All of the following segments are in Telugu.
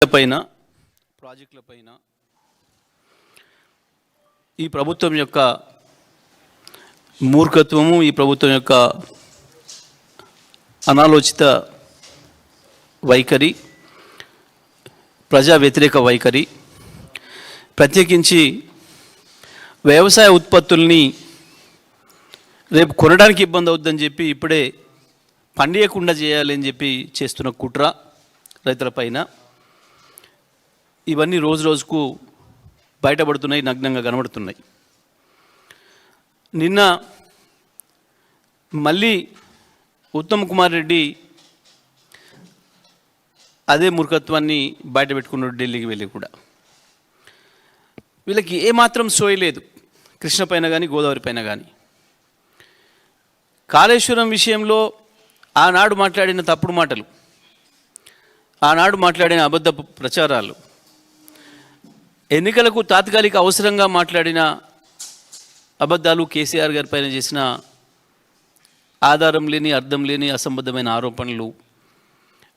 ప్రాజెక్టులపైన ఈ ప్రభుత్వం యొక్క మూర్ఖత్వము, ఈ ప్రభుత్వం యొక్క అనాలోచిత వైఖరి, ప్రజా వ్యతిరేక వైఖరి, ప్రత్యేకించి వ్యవసాయ ఉత్పత్తుల్ని రేపు కొనడానికి ఇబ్బంది అవుద్దని చెప్పి ఇప్పుడే పండియకుండా చేయాలని చెప్పి చేస్తున్న కుట్ర రైతులపైన ఇవన్నీ రోజు రోజుకు బయటపడుతున్నాయి, నగ్నంగా కనబడుతున్నాయి. నిన్న మళ్ళీ ఉత్తమ్ కుమార్ రెడ్డి అదే మూర్ఖత్వాన్ని బయట పెట్టుకున్నాడు. ఢిల్లీకి వెళ్ళి కూడా వీళ్ళకి ఏమాత్రం సోయలేదు, కృష్ణ పైన కానీ గోదావరి పైన కానీ. కాళేశ్వరం విషయంలో ఆనాడు మాట్లాడిన తప్పుడు మాటలు, ఆనాడు మాట్లాడిన అబద్ధ ప్రచారాలు, ఎన్నికలకు తాత్కాలిక అవసరంగా మాట్లాడిన అబద్ధాలు, కేసీఆర్ గారి పైన చేసిన ఆధారం లేని, అర్థం లేని, అసంబద్ధమైన ఆరోపణలు,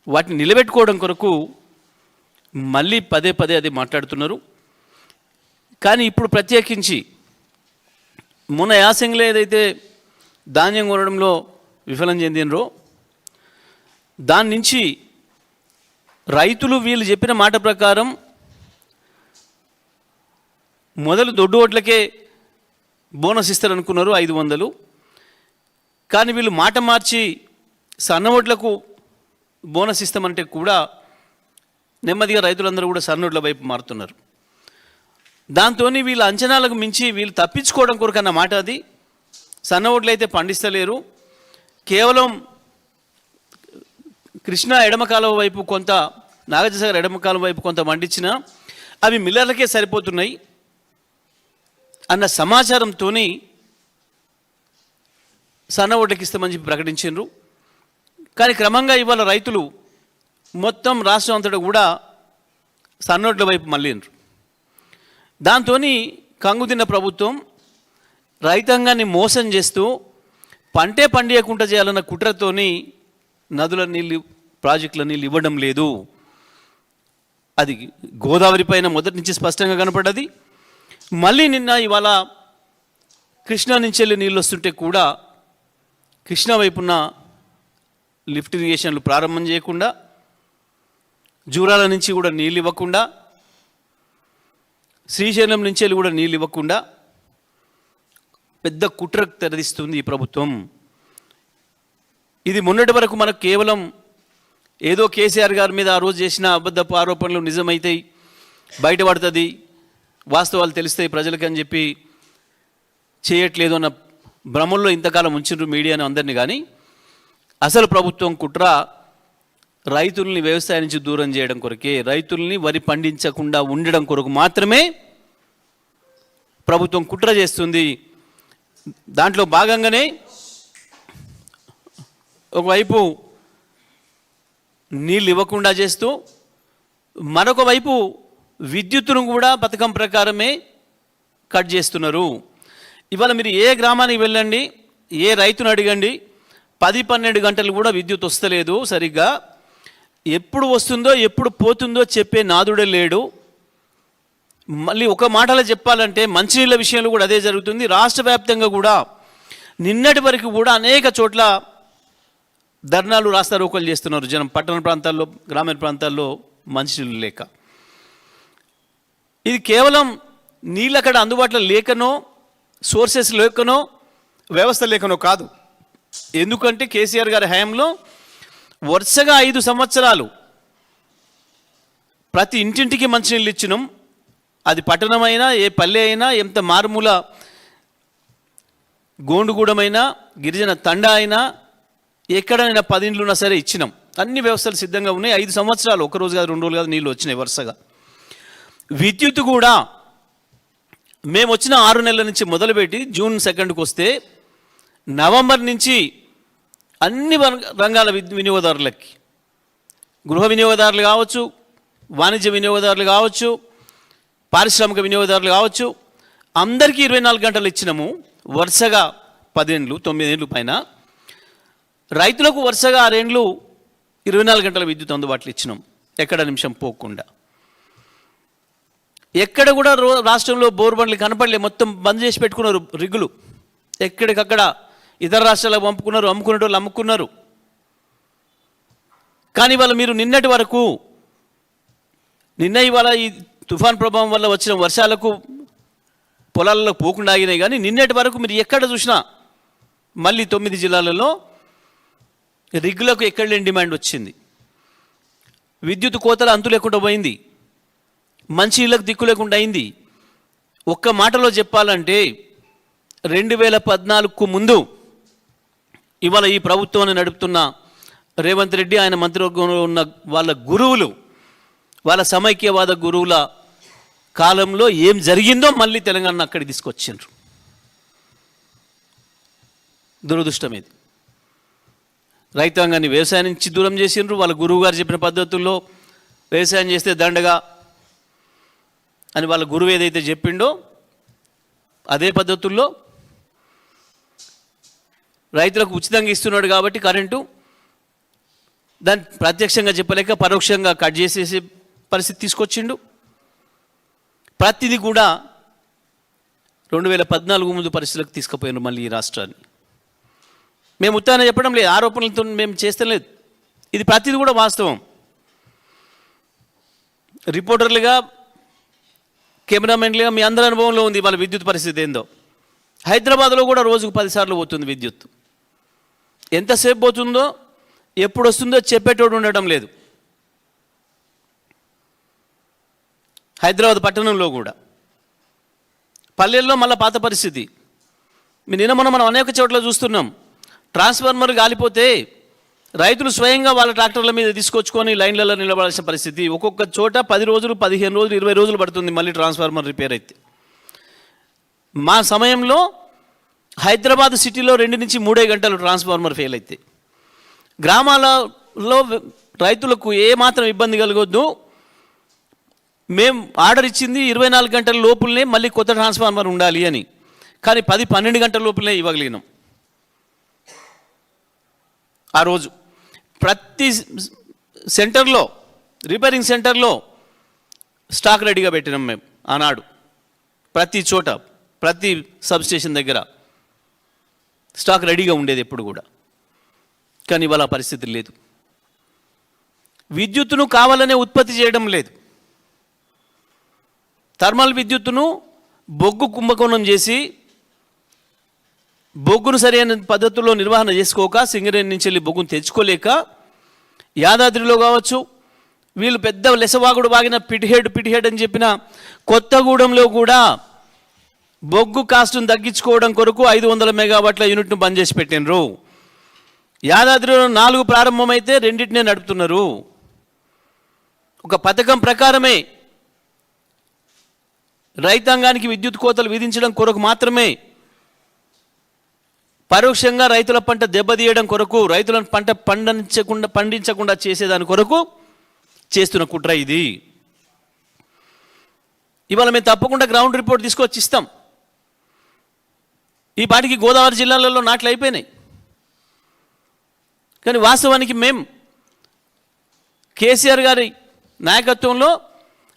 వాటిని నిలబెట్టుకోవడం కొరకు మళ్ళీ పదే పదే అది మాట్లాడుతున్నారు. కానీ ఇప్పుడు ప్రత్యేకించి మొన్న యాసంగిలో ఏదైతే ధాన్యం కొనడంలో విఫలం చెందినరో దాని నుంచి రైతులు వీళ్ళు చెప్పిన మాట ప్రకారం మొదలు దొడ్డు ఓట్లకే బోనస్ ఇస్తారనుకున్నారు 500. కానీ వీళ్ళు మాట మార్చి సన్న ఓట్లకు బోనస్ ఇస్తామంటే కూడా నెమ్మదిగా రైతులందరూ కూడా సన్న ఓట్ల వైపు మారుతున్నారు. దాంతో వీళ్ళ అంచనాలకు మించి వీళ్ళు తప్పించుకోవడం కొరకు అన్న మాట అది. సన్న ఓట్లు అయితే పండిస్తలేరు, కేవలం కృష్ణా ఎడమ కాలువ వైపు కొంత, నాగార్జునసాగర్ ఎడమ కాలువ వైపు కొంత పండించినా అవి మిల్లర్లకే సరిపోతున్నాయి అన్న సమాచారంతో సన్న ఓట్లకి ఇస్తామని చెప్పి ప్రకటించారు. కానీ క్రమంగా ఇవాళ రైతులు మొత్తం రాష్ట్రం అంతటా కూడా సన్న ఓట్ల వైపు మళ్ళీండ్రు. దాంతో కంగుతిన్న ప్రభుత్వం రైతాంగాన్ని మోసం చేస్తూ పంటే పండియకుండా చేయాలన్న కుట్రతోని నదుల నీళ్ళు, ప్రాజెక్టుల నీళ్ళు ఇవ్వడం లేదు. అది గోదావరి పైన మొదటి నుంచి స్పష్టంగా కనపడ్డది. మళ్ళీ నిన్న ఇవాళ కృష్ణా నుంచి వెళ్ళి నీళ్ళు వస్తుంటే కూడా కృష్ణా వైపున్న లిఫ్ట్ ఇరిగేషన్లు ప్రారంభం చేయకుండా, జూరాల నుంచి కూడా నీళ్ళు ఇవ్వకుండా, శ్రీశైలం నుంచి వెళ్ళి కూడా నీళ్ళు ఇవ్వకుండా పెద్ద కుట్రకు తెరదిస్తుంది ఈ ప్రభుత్వం. ఇది మొన్నటి వరకు మనకు కేవలం ఏదో కేసీఆర్ గారి మీద ఆ రోజు చేసిన అబద్ధపు ఆరోపణలు నిజమైతాయి, బయటపడుతుంది, వాస్తవాలు తెలుస్తాయి ప్రజలకి అని చెప్పి చేయట్లేదు అన్న భ్రమంలో ఇంతకాలం ఉంచిండ్రు మీడియాను అందరినీ. కానీ అసలు ప్రభుత్వం కుట్ర రైతుల్ని వ్యవసాయం నుంచి దూరం చేయడం కొరకే, రైతుల్ని వరి పండించకుండా ఉండడం కొరకు మాత్రమే ప్రభుత్వం కుట్ర చేస్తుంది. దాంట్లో భాగంగానే ఒకవైపు నీళ్ళు ఇవ్వకుండా చేస్తూ, మరొక వైపు విద్యుత్తును కూడా పథకం ప్రకారమే కట్ చేస్తున్నారు. ఇవాళ మీరు ఏ గ్రామానికి వెళ్ళండి, ఏ రైతును అడగండి, 10-12 గంటలు కూడా విద్యుత్ వస్తలేదు సరిగ్గా. ఎప్పుడు వస్తుందో ఎప్పుడు పోతుందో చెప్పే నాదుడే లేడు. మళ్ళీ ఒక మాటలో చెప్పాలంటే మంచినీళ్ళ విషయంలో కూడా అదే జరుగుతుంది. రాష్ట్ర వ్యాప్తంగా కూడా నిన్నటి వరకు కూడా అనేక చోట్ల ధర్నాలు, రాస్తారోకోలు చేస్తున్నారు జనం. పట్టణ ప్రాంతాల్లో, గ్రామీణ ప్రాంతాల్లో మంచినీళ్ళు లేక. ఇది కేవలం నీళ్ళు అక్కడ అందుబాటులో లేకనో, సోర్సెస్ లేకనో, వ్యవస్థ లేకనో కాదు. ఎందుకంటే కేసీఆర్ గారి హయాంలో వరుసగా 5 సంవత్సరాలు ప్రతి ఇంటింటికి మంచినీళ్ళు ఇచ్చినాం. అది పట్టణమైనా, ఏ పల్లె అయినా, ఎంత మారుమూల గోండుగూడమైనా, గిరిజన తండా అయినా, ఎక్కడైనా 10 ఇండ్లు ఉన్నా సరే ఇచ్చినాం. అన్ని వ్యవస్థలు సిద్ధంగా ఉన్నాయి. 5 సంవత్సరాలు, ఒకరోజు కాదు, 2 రోజులు కాదు, నీళ్ళు వచ్చినాయి వరుసగా. విద్యుత్ కూడా మేము వచ్చిన 6 నెలల నుంచి మొదలుపెట్టి జూన్ 2కి వస్తే నవంబర్ నుంచి అన్ని రంగాల వినియోగదారులకి, గృహ వినియోగదారులు కావచ్చు, వాణిజ్య వినియోగదారులు కావచ్చు, పారిశ్రామిక వినియోగదారులు కావచ్చు, అందరికీ 24 గంటలు ఇచ్చినాము వరుసగా. 10 ఏళ్ళు, 9 ఏళ్ళు పైన. రైతులకు వరుసగా 6 ఏళ్ళు 24 గంటల విద్యుత్ అందుబాటులో ఇచ్చినాం. ఎక్కడ నిమిషం పోకుండా. ఎక్కడ కూడా రాష్ట్రంలో బోర్ బండ్లు కనపడలే, మొత్తం బంద్ చేసి పెట్టుకున్నారు రిగ్గులు. ఎక్కడికక్కడ ఇతర రాష్ట్రాలకు పంపుకున్నారు, అమ్ముకునే వాళ్ళు అమ్ముకున్నారు. కానీ ఇవాళ మీరు నిన్నటి వరకు ఇవాళ ఈ తుఫాన్ ప్రభావం వల్ల వచ్చిన వర్షాలకు పొలాల్లో పోకుండా ఆగినాయి. కానీ నిన్నటి వరకు మీరు ఎక్కడ చూసినా మళ్ళీ 9 జిల్లాలలో రిగ్గులకు ఎక్కడ లేని డిమాండ్ వచ్చింది. విద్యుత్ కోతలు అంతు లేకుండా పోయింది, మంచి ఇళ్ళకు దిక్కు లేకుండా అయింది. ఒక్క మాటలో చెప్పాలంటే 2014కు ముందు ఇవాళ ఈ ప్రభుత్వాన్ని నడుపుతున్న రేవంత్ రెడ్డి, ఆయన మంత్రివర్గంలో ఉన్న వాళ్ళ గురువులు, వాళ్ళ సమైక్యవాద గురువుల కాలంలో ఏం జరిగిందో మళ్ళీ తెలంగాణ అక్కడికి తీసుకొచ్చిండ్రు. దురదృష్టం ఇది. రైతాంగాన్ని వ్యవసాయం నుంచి దూరం చేసిండ్రు. వాళ్ళ గురువు గారు చెప్పిన పద్ధతుల్లో వ్యవసాయం చేస్తే దండగా అని వాళ్ళ గురువు ఏదైతే చెప్పిండో అదే పద్ధతుల్లో రైతులకు ఉచితంగా ఇస్తున్నాడు కాబట్టి కరెంటు, దాన్ని ప్రత్యక్షంగా చెప్పలేక పరోక్షంగా కట్ చేసేసే పరిస్థితి తీసుకొచ్చిండు. ప్రతిదీ కూడా 2014 ముందు పరిస్థితులకు తీసుకుపోయినారు మళ్ళీ ఈ రాష్ట్రాన్ని. మేము ఉత్తాన చెప్పడం లేదు, ఆరోపణలతో మేము చేస్తలేదు. ఇది ప్రతిదీ కూడా వాస్తవం. రిపోర్టర్లుగా, కెమెరామెన్లుగా మీ అందరి అనుభవంలో ఉంది వాళ్ళ విద్యుత్ పరిస్థితి ఏందో. హైదరాబాద్లో కూడా రోజుకు 10 సార్లు పోతుంది విద్యుత్. ఎంతసేపు పోతుందో, ఎప్పుడు వస్తుందో చెప్పేటోడు ఉండటం లేదు. హైదరాబాద్ పట్టణంలో కూడా, పల్లెల్లో మళ్ళీ పాత పరిస్థితి. నిన్న మనం అనేక చోట్ల చూస్తున్నాం. ట్రాన్స్ఫార్మర్ గాలిపోతే రైతులు స్వయంగా వాళ్ళ ట్రాక్టర్ల మీద తీసుకొచ్చుకొని లైన్లలో నిలబడాల్సిన పరిస్థితి. ఒక్కొక్క చోట 10 రోజులు, 15 రోజులు, 20 రోజులు పడుతుంది మళ్ళీ ట్రాన్స్ఫార్మర్ రిపేర్ అయితే. మా సమయంలో హైదరాబాద్ సిటీలో 2 నుంచి 3 గంటలు ట్రాన్స్ఫార్మర్ ఫెయిల్ అయితే. గ్రామాలలో రైతులకు ఏమాత్రం ఇబ్బంది కలగొద్దు, మేము ఆర్డర్ ఇచ్చింది 24 గంటల లోపులనే మళ్ళీ కొత్త ట్రాన్స్ఫార్మర్ ఉండాలి అని. కానీ 10-12 గంటల లోపులనే ఇవ్వగలిగినాం. ఆ రోజు ప్రతి సెంటర్లో, రిపేరింగ్ సెంటర్లో స్టాక్ రెడీగా పెట్టినాం మేము ఆనాడు. ప్రతి చోట, ప్రతి సబ్స్టేషన్ దగ్గర స్టాక్ రెడీగా ఉండేది ఎప్పుడు కూడా. కానీ ఇవాళ పరిస్థితి లేదు. విద్యుత్తును కావాలనే ఉత్పత్తి చేయడం లేదు. థర్మల్ విద్యుత్తును బొగ్గు కుంభకోణం చేసి, బొగ్గును సరైన పద్ధతుల్లో నిర్వహణ చేసుకోక, సింగరేణి నుంచి వెళ్ళి బొగ్గును తెచ్చుకోలేక, యాదాద్రిలో కావచ్చు, వీళ్ళు పెద్ద లెసవాగుడు వాగిన పిటిహెడ్ అని చెప్పిన కొత్తగూడెంలో కూడా బొగ్గు కాస్ట్ను తగ్గించుకోవడం కొరకు 500 మెగావాట్ల యూనిట్ను బంద్ చేసి పెట్టినరు. యాదాద్రిలో 4 ప్రారంభమైతే 2 నడుపుతున్నారు. ఒక పథకం ప్రకారమే రైతాంగానికి విద్యుత్ కోతలు విధించడం కొరకు మాత్రమే, పరోక్షంగా రైతుల పంట దెబ్బతీయడం కొరకు, రైతులను పంట పండించకుండా చేసేదాని కొరకు చేస్తున్న కుట్ర ఇది. ఇవాళ మేము తప్పకుండా గ్రౌండ్ రిపోర్ట్ తీసుకొచ్చి ఇస్తాం. ఈ పాటికి గోదావరి జిల్లాలలో నాట్లు అయిపోయినాయి. కానీ వాస్తవానికి మేము కేసీఆర్ గారి నాయకత్వంలో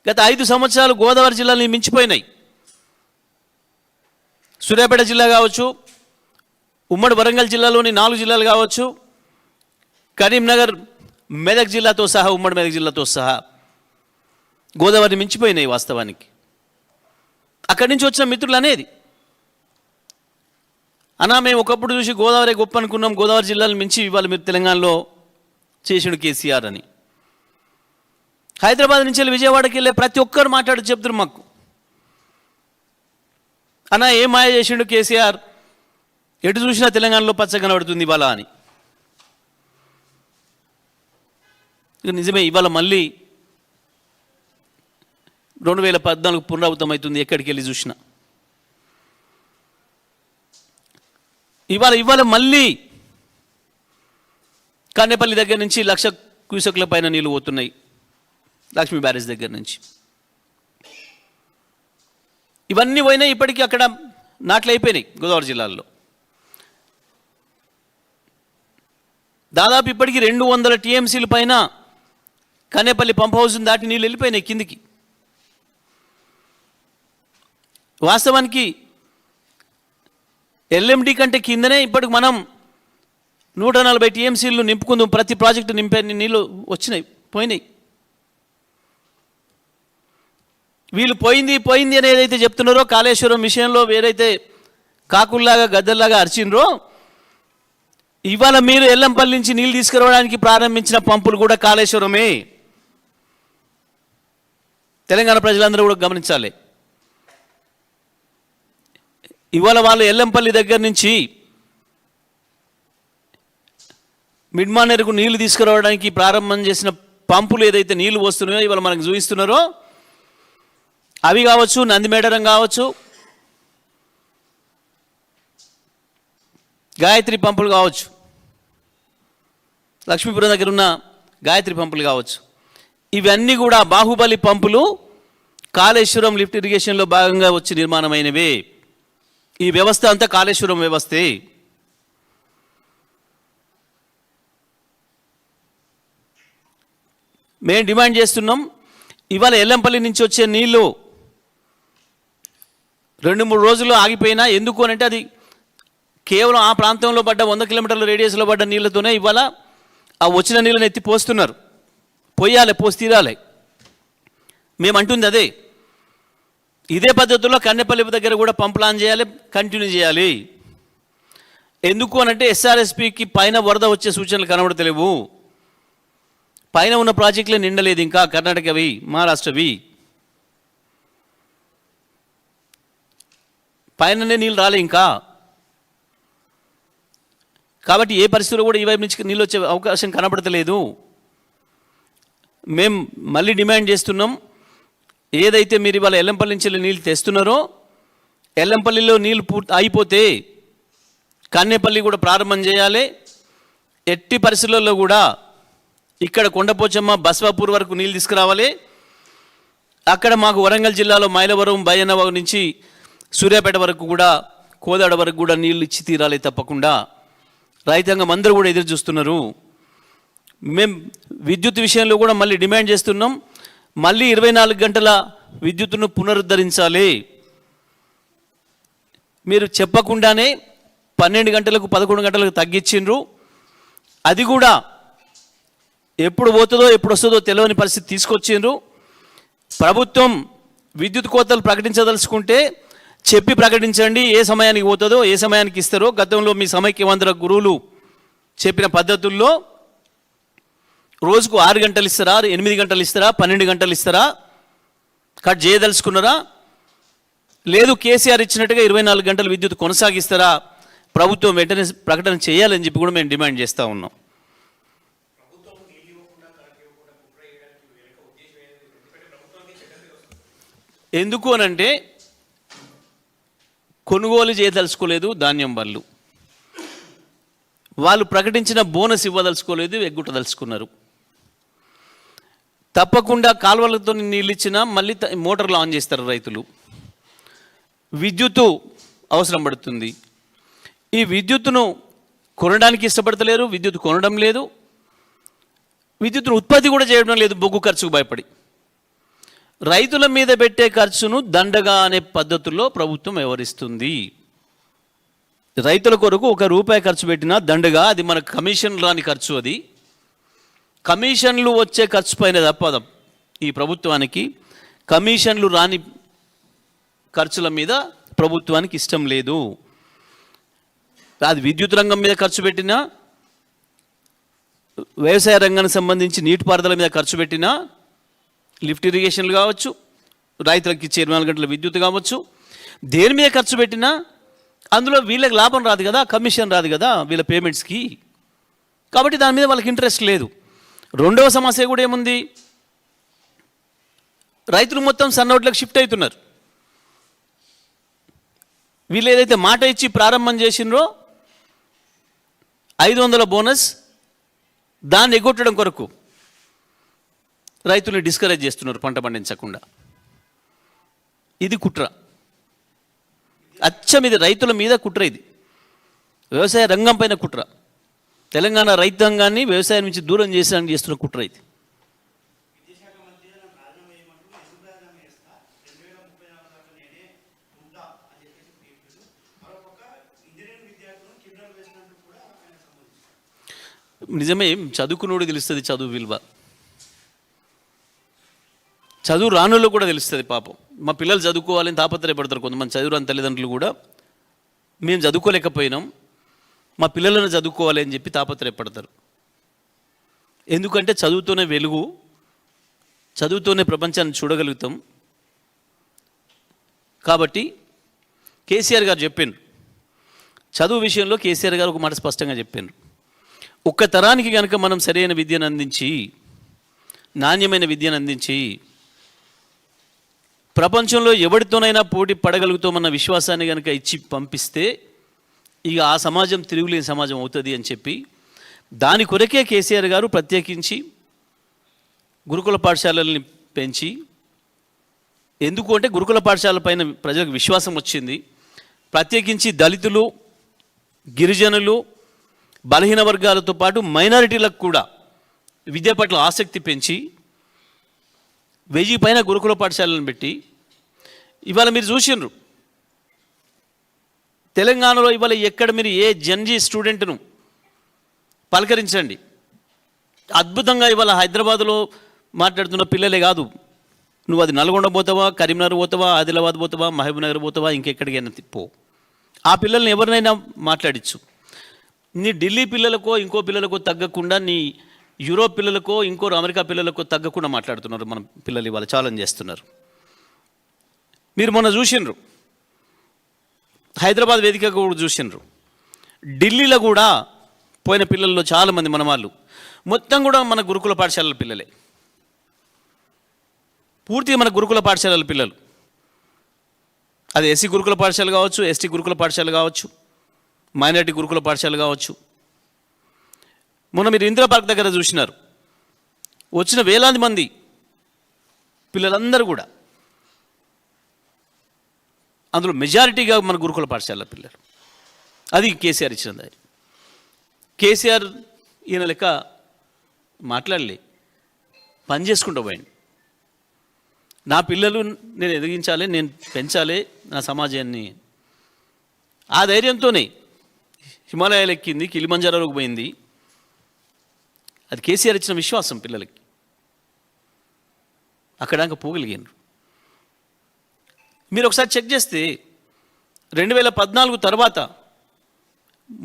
గత 5 సంవత్సరాలు గోదావరి జిల్లాని మించిపోయినాయి. సూర్యాపేట జిల్లా కావచ్చు, ఉమ్మడి వరంగల్ జిల్లాలోని 4 జిల్లాలు కావచ్చు, కరీంనగర్, మెదక్ జిల్లాతో సహా, ఉమ్మడి మెదక్ జిల్లాతో సహా గోదావరిని మించిపోయినాయి వాస్తవానికి. అక్కడి నుంచి వచ్చిన మిత్రులు అనేది అన్నా, మేము ఒకప్పుడు చూసి గోదావరి గొప్ప అనుకున్నాం, గోదావరి జిల్లాలు మించి ఇవాళ మీరు తెలంగాణలో చేసిండు కేసీఆర్ అని. హైదరాబాద్ నుంచి వెళ్ళి విజయవాడకి వెళ్ళే ప్రతి ఒక్కరు మాట్లాడి చెప్తున్నారు మాకు, అన్నా ఏం మాయ చేసిండు కేసీఆర్, ఎటు చూసినా తెలంగాణలో పచ్చ కనబడుతుంది ఇవాళ అని. నిజమే, ఇవాళ మళ్ళీ 2014 పునరావృతం అవుతుంది ఎక్కడికి వెళ్ళి చూసినా. ఇవాళ మళ్ళీ కన్నెపల్లి దగ్గర నుంచి 1,00,000 క్యూసెక్ల పైన నీళ్ళు పోతున్నాయి, లక్ష్మీ బ్యారేజ్ దగ్గర నుంచి. ఇవన్నీ పోయినాయి, ఇప్పటికీ అక్కడ నాట్లు అయిపోయినాయి గోదావరి జిల్లాలో. దాదాపు ఇప్పటికీ 200 టీఎంసీల పైన కనేపల్లి పంప్ హౌస్ దాటి నీళ్ళు వెళ్ళిపోయినాయి కిందికి. వాస్తవానికి ఎల్ఎండి కంటే కిందనే ఇప్పటికి మనం 140 టీఎంసీలు నింపుకుందాం. ప్రతి ప్రాజెక్టు నింపే నీళ్ళు వచ్చినాయి, పోయినాయి. వీళ్ళు పోయింది అని ఏదైతే చెప్తున్నారో కాళేశ్వరం విషయంలో ఏదైతే కాకుల్లాగా గద్దల్లాగా అరిచినరో, ఇవాళ మీరు ఎల్లంపల్లి నుంచి నీళ్ళు తీసుకురావడానికి ప్రారంభించిన పంపులు కూడా కాళేశ్వరమే. తెలంగాణ ప్రజలందరూ కూడా గమనించాలి. ఇవాళ వాళ్ళు ఎల్లంపల్లి దగ్గర నుంచి మిడ్మానేరుకు నీళ్లు తీసుకురావడానికి ప్రారంభం చేసిన పంపులు ఏదైతే నీళ్లు వస్తున్నాయో ఇవాళ మనకు చూపిస్తున్నారో అవి కావచ్చు, నందిమేడరం కావచ్చు, గాయత్రి పంపులు కావచ్చు, లక్ష్మీపురం దగ్గర ఉన్న గాయత్రి పంపులు కావచ్చు, ఇవన్నీ కూడా బాహుబలి పంపులు కాళేశ్వరం లిఫ్ట్ ఇరిగేషన్లో భాగంగా వచ్చి నిర్మాణమైనవే. ఈ వ్యవస్థ అంతా కాళేశ్వరం వ్యవస్థే. మేము డిమాండ్ చేస్తున్నాం, ఇవాళ ఎల్లంపల్లి నుంచి వచ్చే నీళ్ళు 2-3 రోజులు ఆగిపోయినా ఎందుకు అని అంటే అది కేవలం ఆ ప్రాంతంలో పడ్డ 100 కిలోమీటర్ల రేడియస్లో పడ్డ నీళ్ళతోనే ఇవాళ ఆ వచ్చిన నీళ్ళని ఎత్తి పోస్తున్నారు. పోయాలి, పోసి తీరాలి. మేమంటుంది అదే. ఇదే పద్ధతిలో కన్నెపల్లి దగ్గర కూడా పంప్ ప్లాన్ చేయాలి, కంటిన్యూ చేయాలి. ఎందుకు అనంటే ఎస్ఆర్ఎస్పికి పైన వరద వచ్చే సూచనలు కనబడతలేవు. పైన ఉన్న ప్రాజెక్టులు నిండలేదు ఇంకా, కర్ణాటకవి, మహారాష్ట్రవి. పైననే నీళ్ళు రాలే ఇంకా. కాబట్టి ఏ పరిస్థితుల్లో కూడా ఈ వైపు నుంచి నీళ్ళు వచ్చే అవకాశం కనబడతలేదు. మేము మళ్ళీ డిమాండ్ చేస్తున్నాం, ఏదైతే మీరు ఇవాళ ఎల్లంపల్లి నుంచి నీళ్ళు తెస్తున్నారో ఎల్లంపల్లిలో నీళ్ళు అయిపోతే కన్నేపల్లి కూడా ప్రారంభం చేయాలి. ఎట్టి పరిస్థితుల్లో కూడా ఇక్కడ కొండపోచమ్మ బస్వాపూర్ వరకు నీళ్ళు తీసుకురావాలి. అక్కడ మాకు వరంగల్ జిల్లాలో మైలవరం, బయ్యన్నవ నుంచి సూర్యాపేట వరకు కూడా, కోదాడ వరకు కూడా నీళ్ళు ఇచ్చి తీరాలి తప్పకుండా. రైతాంగం అందరూ కూడా ఎదురు చూస్తున్నారు. మేము విద్యుత్ విషయంలో కూడా మళ్ళీ డిమాండ్ చేస్తున్నాం, మళ్ళీ 24 గంటల విద్యుత్తును పునరుద్ధరించాలి. మీరు చెప్పకుండానే 12 గంటలకు 11 గంటలకు తగ్గించిండ్రు. అది కూడా ఎప్పుడు పోతుందో ఎప్పుడు వస్తుందో తెలియని పరిస్థితి తీసుకొచ్చిండ్రు. ప్రభుత్వం విద్యుత్ కోతలు ప్రకటించదలుచుకుంటే చెప్పి ప్రకటించండి, ఏ సమయానికి పోతుందో ఏ సమయానికి ఇస్తారో. గతంలో మీ సమైక్యవంతుల గురువులు చెప్పిన పద్ధతుల్లో రోజుకు 6 గంటలు ఇస్తారా, 8 గంటలు ఇస్తారా, 12 గంటలు ఇస్తారా, కట్ చేయదలుచుకున్నారా? లేదు కేసీఆర్ ఇచ్చినట్టుగా 24 గంటలు విద్యుత్ కొనసాగిస్తారా? ప్రభుత్వం వెంటనే ప్రకటన చేయాలని చెప్పి కూడా మేము డిమాండ్ చేస్తూ ఉన్నాం. ఎందుకు అనంటే కొనుగోలు చేయదలుచుకోలేదు ధాన్యం బళ్ళు, వాళ్ళు ప్రకటించిన బోనస్ ఇవ్వదలుచుకోలేదు, ఎగ్గుట్టదలుచుకున్నారు. తప్పకుండా కాలువలతో నీళ్ళు ఇచ్చినా మళ్ళీ మోటార్లు ఆన్ చేస్తారు రైతులు. విద్యుత్తు అవసరం పడుతుంది. ఈ విద్యుత్తును కొనడానికి ఇష్టపడతలేరు, విద్యుత్ కొనడం లేదు, విద్యుత్తును ఉత్పత్తి కూడా చేయడం లేదు, బొగ్గు ఖర్చుకు భయపడి. రైతుల మీద పెట్టే ఖర్చును దండగా అనే పద్ధతుల్లో ప్రభుత్వం వ్యవహరిస్తుంది. రైతుల కొరకు ₹1 ఖర్చు పెట్టినా దండగా, అది మన కమిషన్ రాని ఖర్చు. అది కమిషన్లు వచ్చే ఖర్చు పైన తప్ప ఈ ప్రభుత్వానికి కమిషన్లు రాని ఖర్చుల మీద ప్రభుత్వానికి ఇష్టం లేదు. అది విద్యుత్ రంగం మీద ఖర్చు పెట్టినా, వ్యవసాయ రంగానికి సంబంధించి నీటిపారుదల మీద ఖర్చు పెట్టినా, లిఫ్ట్ ఇరిగేషన్లు కావచ్చు, రైతులకు ఇచ్చే 24 గంటల విద్యుత్ కావచ్చు, దేని మీద ఖర్చు పెట్టినా అందులో వీళ్ళకి లాభం రాదు కదా, కమిషన్ రాదు కదా వీళ్ళ పేమెంట్స్కి. కాబట్టి దాని మీద వాళ్ళకి ఇంట్రెస్ట్ లేదు. రెండవ సమస్య కూడా ఏముంది, రైతులు మొత్తం సన్నోట్లకు షిఫ్ట్ అవుతున్నారు. వీళ్ళు ఏదైతే మాట ఇచ్చి ప్రారంభం చేసినరో 500 బోనస్, దాన్ని ఎగ్గొట్టడం కొరకు రైతుల్ని డిస్కరేజ్ చేస్తున్నారు పంట పండించకుండా. ఇది కుట్ర, అచ్చం ఇది రైతుల మీద కుట్ర. ఇది వ్యవసాయ రంగం పైన కుట్ర. తెలంగాణ రైతాంగాన్ని వ్యవసాయం నుంచి దూరం చేసేందుకు చేస్తున్న కుట్ర ఇది. నిజమే, చదువుకున్నోడు తెలుస్తుంది చదువు విలువ, చదువు రానుల్లో కూడా తెలుస్తుంది. పాపం మా పిల్లలు చదువుకోవాలని తాపత్రయపడతారు. కొంతమంది చదువురాని తల్లిదండ్రులు కూడా మేము చదువుకోలేకపోయినాం, మా పిల్లలను చదువుకోవాలి అని చెప్పి తాపత్రయపడతారు. ఎందుకంటే చదువుతోనే వెలుగు, చదువుతోనే ప్రపంచాన్ని చూడగలుగుతాం. కాబట్టి కేసీఆర్ గారు చెప్పిండ్రు, చదువు విషయంలో కేసీఆర్ గారు ఒక మాట స్పష్టంగా చెప్పిండ్రు. ఒక్క తరానికి కనుక మనం సరైన విద్యను అందించి, నాణ్యమైన విద్యను అందించి ప్రపంచంలో ఎవరితోనైనా పోటీ పడగలుగుతామన్న విశ్వాసాన్ని కనుక ఇచ్చి పంపిస్తే ఇక ఆ సమాజం తిరుగులేని సమాజం అవుతుంది అని చెప్పి దాని కొరకే కేసీఆర్ గారు ప్రత్యేకించి గురుకుల పాఠశాలల్ని పెంచి, ఎందుకు అంటే గురుకుల పాఠశాల పైన ప్రజలకు విశ్వాసం వచ్చింది. ప్రత్యేకించి దళితులు, గిరిజనులు, బలహీన వర్గాలతో పాటు మైనారిటీలకు కూడా విద్య పట్ల ఆసక్తి పెంచి 1000 పైన గురుకుల పాఠశాలను పెట్టి ఇవాళ మీరు చూసిండ్రు తెలంగాణలో ఇవాళ ఎక్కడ మీరు ఏ జన్జీ స్టూడెంట్ను పలకరించండి, అద్భుతంగా ఇవాళ హైదరాబాద్లో మాట్లాడుతున్న పిల్లలే కాదు, నువ్వు అది నల్గొండ పోతావా, కరీంనగర్ పోతావా, ఆదిలాబాద్ పోతావా, మహబూబ్నగర్ పోతావా, ఇంకెక్కడికైనా పో, ఆ పిల్లల్ని ఎవరినైనా మాట్లాడించు. నీ ఢిల్లీ పిల్లలకో ఇంకో పిల్లలకో తగ్గకుండా, నీ యూరోప్ పిల్లలకో ఇంకో అమెరికా పిల్లలకో తగ్గకుండా మాట్లాడుతున్నారు మన పిల్లలు, ఇవాళ ఛాలెంజ్ చేస్తున్నారు. మీరు మొన్న చూసిండ్రు, హైదరాబాద్ వేదికగా కూడా చూసిండ్రు, ఢిల్లీలో కూడా పోయిన పిల్లల్లో చాలామంది మన వాళ్ళు మొత్తం కూడా మన గురుకుల పాఠశాలల పిల్లలే, పూర్తిగా మన గురుకుల పాఠశాలల పిల్లలు. అది ఎస్సీ గురుకుల పాఠశాల కావచ్చు, ఎస్టీ గురుకుల పాఠశాల కావచ్చు, మైనారిటీ గురుకుల పాఠశాల కావచ్చు. మొన్న మీరు ఇందిరా పార్క్ దగ్గర చూసినారు, వచ్చిన వేలాది మంది పిల్లలందరూ కూడా అందులో మెజారిటీగా మన గురుకుల పాఠశాల పిల్లలు. అది కేసీఆర్ ఇచ్చినది. కేసీఆర్ ఈయన లెక్క మాట్లాడలే, పని చేసుకుంటూ పోయింది. నా పిల్లలు నేను ఎదిగించాలి, నేను పెంచాలి నా సమాజాన్ని, ఆ ధైర్యంతోనే హిమాలయాలు ఎక్కింది, కిలిమంజారోకి పోయింది. అది కేసీఆర్ ఇచ్చిన విశ్వాసం పిల్లలకి, అక్కడాక పోగలిగారు. మీరు ఒకసారి చెక్ చేస్తే 2014 తర్వాత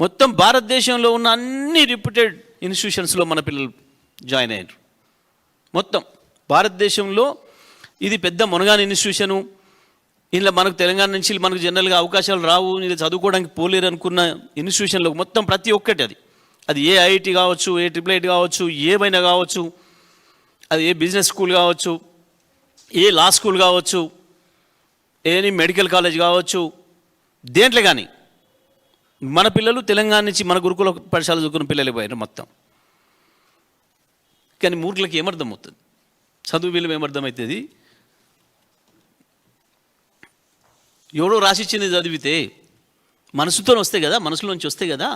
మొత్తం భారతదేశంలో ఉన్న అన్ని రిప్యూటెడ్ ఇన్స్టిట్యూషన్స్లో మన పిల్లలు జాయిన్ అయ్యారు. మొత్తం భారతదేశంలో ఇది పెద్ద మునగాని ఇన్స్టిట్యూషను, ఇలా మనకు తెలంగాణ నుంచి మనకు జనరల్గా అవకాశాలు రావు, ఇది చదువుకోవడానికి పోలేరు అనుకున్న ఇన్స్టిట్యూషన్లో మొత్తం ప్రతి ఒక్కటి, అది ఏ ఐఐటి కావచ్చు, ఏ IIIT కావచ్చు, ఏమైనా కావచ్చు, అది ఏ బిజినెస్ స్కూల్ కావచ్చు, ఏ లా స్కూల్ కావచ్చు, ఏ మెడికల్ కాలేజ్ కావచ్చు, దేంట్లో కానీ మన పిల్లలు తెలంగాణ నుంచి మన గురుకుల పాఠశాల చదువుకున్న పిల్లలు పోయారు మొత్తం. కానీ మూర్ఖులకి ఏమర్థమవుతుంది, చదువు విలువ ఏమర్థమవుతుంది? ఎవడో రాసిచ్చింది చదివితే మనసుతో వస్తాయి కదా, మనసులోంచి వస్తాయి కదా.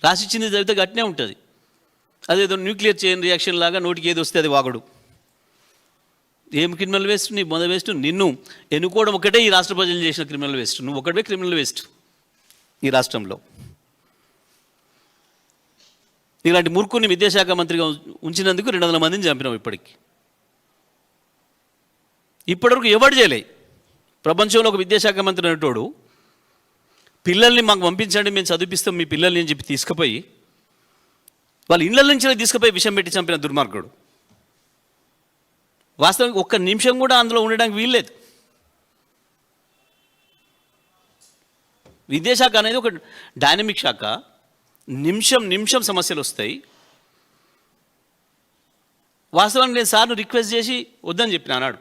రాసిచ్చింది చదివితే గట్టినే ఉంటుంది. అదేదో న్యూక్లియర్ చైన్ రియాక్షన్ లాగా నోటికి ఏది వస్తే అది వాగడు. ఏం క్రిమినల్ వేస్ట్, నీ మొదటి వేస్ట్, నిన్ను ఎన్నుకోవడం ఒకటే ఈ రాష్ట్ర ప్రజలు చేసిన క్రిమినల్ వేస్ట్, నువ్వు ఒకటే క్రిమినల్ వేస్ట్ ఈ రాష్ట్రంలో. ఇలాంటి మూర్ఖుని విద్యాశాఖ మంత్రిగా ఉంచినందుకు 200 మందిని చంపినాం. ఇప్పటివరకు ఎవడు చేయలే ప్రపంచంలో ఒక విద్యాశాఖ మంత్రి అనేటోడు, పిల్లల్ని మాకు పంపించండి మేము చదివిస్తాం మీ పిల్లల్ని అని చెప్పి తీసుకుపోయి వాళ్ళ ఇళ్ళ నుంచి తీసుకుపోయి విషం పెట్టి చంపిన దుర్మార్గుడు. వాస్తవానికి ఒక్క నిమిషం కూడా అందులో ఉండడానికి వీల్లేదు. విద్యాశాఖ అనేది ఒక డైనమిక్ శాఖ, నిమిషం సమస్యలు వస్తాయి. వాస్తవానికి నేను సార్ను రిక్వెస్ట్ చేసి వద్దని చెప్పిన అన్నాడు.